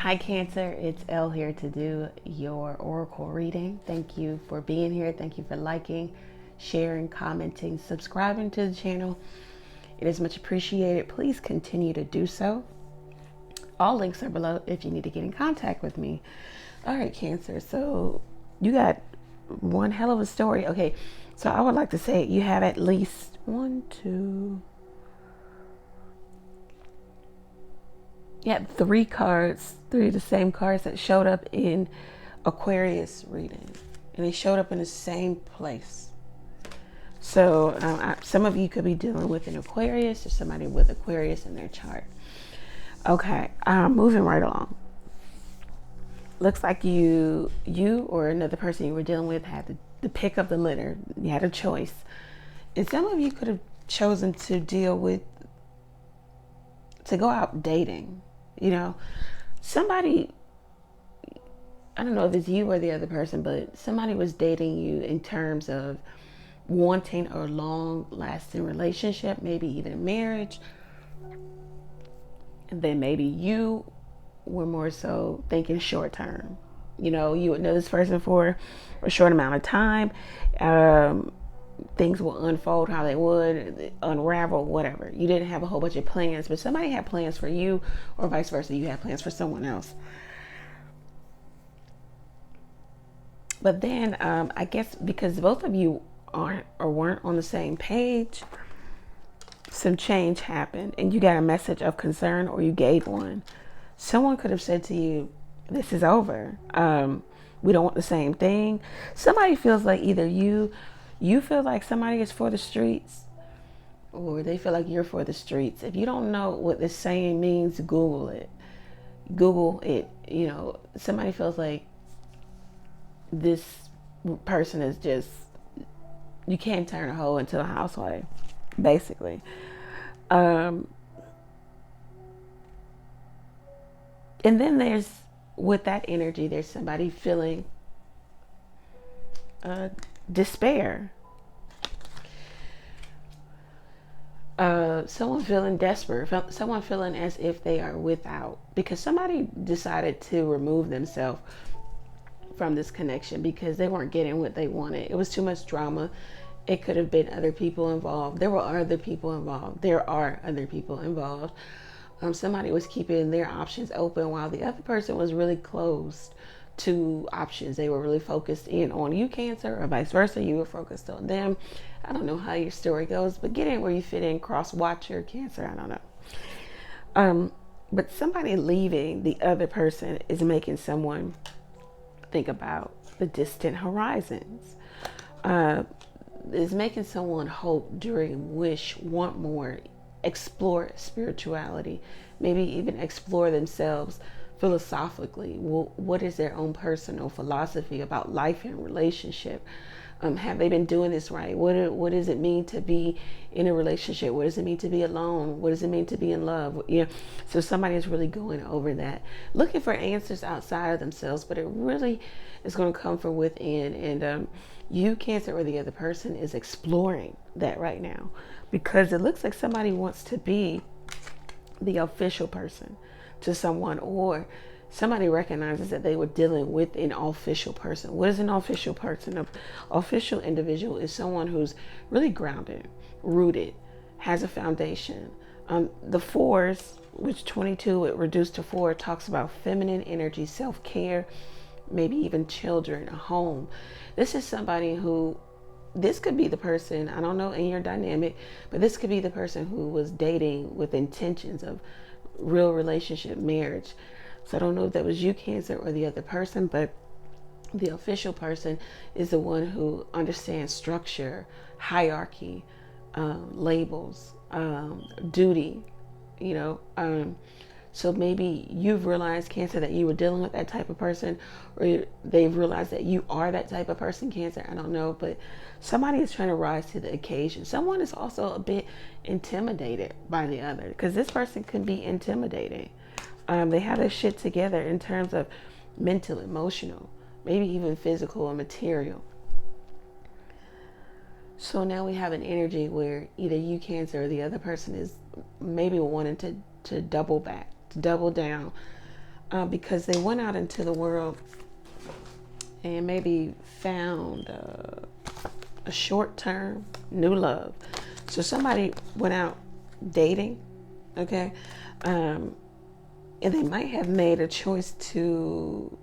Hi Cancer, it's Elle here to do your oracle reading. Thank you for being here. Thank you for liking, sharing, commenting, subscribing to the channel. It is much appreciated. Please continue to do so. All links are below if you need to get in contact with me. All right, Cancer, so you got one hell of a story. Okay, so I would like to say you have at least you had three cards, three of the same cards that showed up in Aquarius reading, and they showed up in the same place. So some of you could be dealing with an Aquarius or somebody with Aquarius in their chart. Okay, moving right along. Looks like you or another person you were dealing with had the pick of the litter. You had a choice, and some of you could have chosen to go out dating. You know, somebody, I don't know if it's you or the other person, but somebody was dating you in terms of wanting a long lasting relationship, maybe even marriage. And then maybe you were more so thinking short term. You know, you would know this person for a short amount of time. Things will unfold how they would, unravel, whatever. You didn't have a whole bunch of plans, but somebody had plans for you, or vice versa. You had plans for someone else. But then I guess because both of you aren't or weren't on the same page, some change happened and you got a message of concern, or you gave one. Someone could have said to you, this is over. We don't want the same thing. Somebody feels like either you feel like somebody is for the streets, or they feel like you're for the streets. If you don't know what this saying means, Google it. You know, somebody feels like this person is just, you can't turn a hoe into a housewife, basically. And then there's, with that energy, there's somebody feeling despair. Someone feeling desperate, someone feeling as if they are without, because somebody decided to remove themselves from this connection because they weren't getting what they wanted. It was too much drama. It could have been other people involved. There were other people involved. There are other people involved. Somebody was keeping their options open while the other person was really closed to options. They were really focused in on you, Cancer, or vice versa. You were focused on them. I don't know how your story goes, but get in where you fit in. Cross watcher, Cancer. I don't know. But somebody leaving the other person is making someone think about the distant horizons. Is making someone hope, dream, wish, want more, explore spirituality, maybe even explore themselves philosophically. What is their own personal philosophy about life and relationship? Have they been doing this right? What does it mean to be in a relationship? What does it mean to be alone? What does it mean to be in love? You know, so somebody is really going over that, looking for answers outside of themselves, but it really is going to come from within. And you, Cancer, or the other person is exploring that right now, because it looks like somebody wants to be the official person to someone, or somebody recognizes that they were dealing with an official person. What is an official person? An official individual is someone who's really grounded, rooted, has a foundation. The fours, which 22 it reduced to 4, talks about feminine energy, self-care, maybe even children, a home. This is somebody who, this could be the person, I don't know in your dynamic, but this could be the person who was dating with intentions of real relationship, marriage. So I don't know if that was you, Cancer, or the other person, but the official person is the one who understands structure, hierarchy, labels, duty, you know. So maybe you've realized, Cancer, that you were dealing with that type of person, or they've realized that you are that type of person, Cancer. I don't know, but somebody is trying to rise to the occasion. Someone is also a bit intimidated by the other, because this person can be intimidating. They have their shit together in terms of mental, emotional, maybe even physical and material. So now we have an energy where either you, Cancer, or the other person is maybe wanting to double back, to double down, because they went out into the world and maybe found a short-term new love. So somebody went out dating, okay, and they might have made a choice to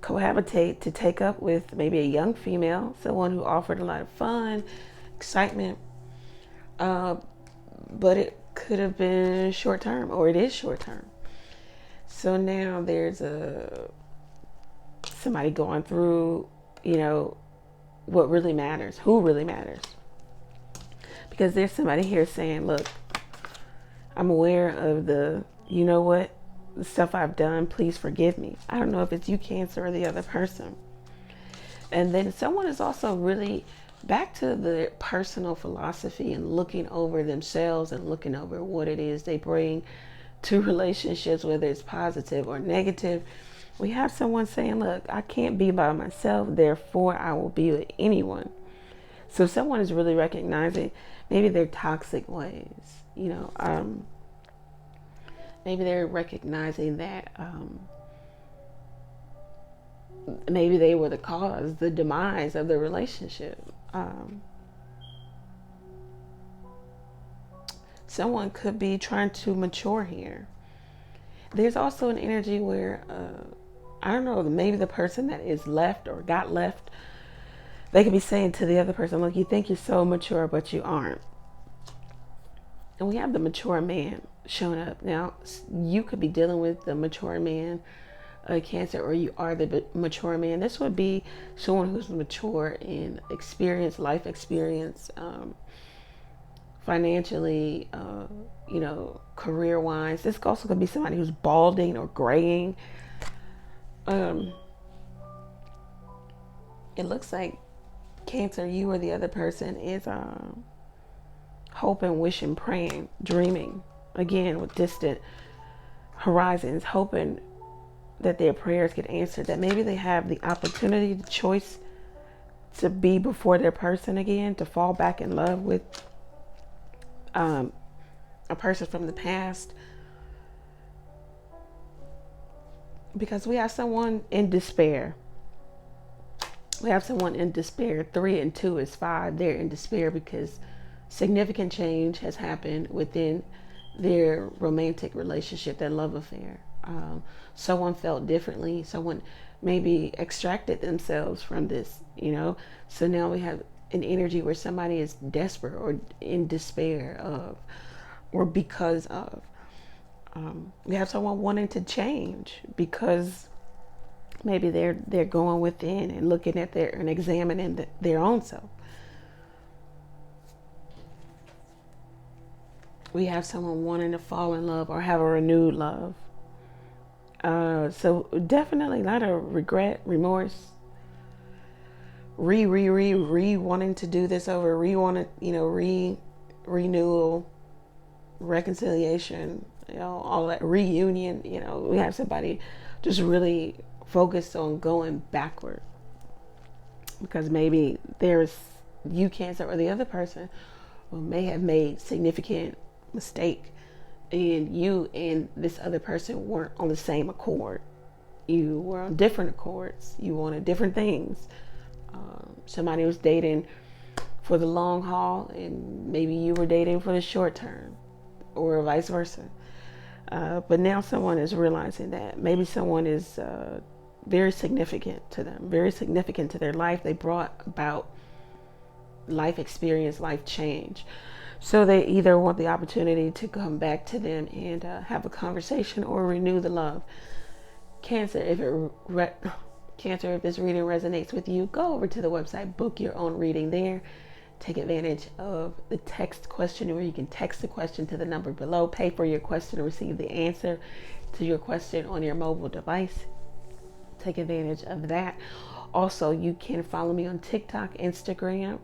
cohabitate, to take up with maybe a young female, someone who offered a lot of fun, excitement, but it could have been short-term, or it is short-term. So now there's somebody going through, what really matters, who really matters. Because there's somebody here saying, look, I'm aware of the stuff I've done. Please forgive me. I don't know if it's you, Cancer, or the other person. And then someone is also really back to the personal philosophy and looking over themselves and looking over what it is they bring to relationships, whether it's positive or negative. We have someone saying, look, I can't be by myself, therefore I will be with anyone. So someone is really recognizing maybe their toxic ways, maybe they're recognizing that maybe they were the cause, the demise of the relationship. Someone could be trying to mature here. There's also an energy where, I don't know, maybe the person that is left or got left, they could be saying to the other person, look, you think you're so mature, but you aren't. And we have the mature man showing up. Now, you could be dealing with the mature man, Cancer, or you are the mature man. This would be someone who's mature in experience, life experience, financially, career-wise. This also could be somebody who's balding or graying. It looks like, Cancer, you or the other person is hoping, wishing, praying, dreaming, again with distant horizons, hoping that their prayers get answered, that maybe they have the opportunity, the choice to be before their person again, to fall back in love with a person from the past. Because we have someone in despair. We have someone in despair. 3 and 2 is 5. They're in despair because significant change has happened within their romantic relationship, their love affair. Someone felt differently. Someone maybe extracted themselves from this, So now we have an energy where somebody is desperate or in despair of, or because of. We have someone wanting to change because maybe they're going within and looking at and examining their own self. We have someone wanting to fall in love or have a renewed love. So definitely a lot of regret, remorse, wanting to do this over, renewal, reconciliation, all that reunion. We have somebody just really focused on going backward because maybe there's you, Cancer, or the other person may have made significant mistake, and you and this other person weren't on the same accord. You were on different accords. You wanted different things. Somebody was dating for the long haul, and maybe you were dating for the short term, or vice versa. But now someone is realizing that maybe someone is very significant to them, very significant to their life. They brought about life experience, life change. So they either want the opportunity to come back to them and have a conversation or renew the love. Cancer, if this reading resonates with you, go over to the website, book your own reading there. Take advantage of the text question where you can text the question to the number below, pay for your question, and receive the answer to your question on your mobile device. Take advantage of that. Also, you can follow me on TikTok, Instagram.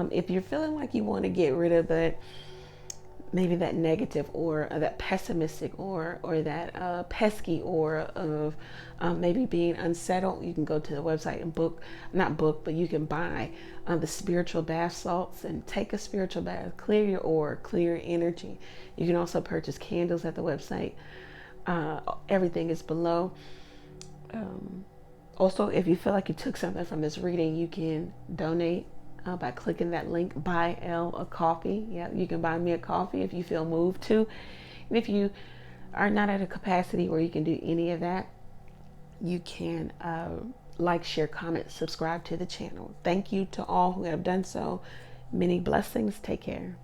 If you're feeling like you want to get rid of maybe that negative or that pessimistic or that pesky aura of maybe being unsettled, you can go to the website and but you can buy the spiritual bath salts and take a spiritual bath, clear your aura, clear your energy. You can also purchase candles at the website. Everything is below. Also, if you feel like you took something from this reading, you can donate by clicking that link. Buy Elle a coffee. Yeah, you can buy me a coffee if you feel moved to. And if you are not at a capacity where you can do any of that, you can like, share, comment, subscribe to the channel. Thank you to all who have done so. Many blessings. Take care.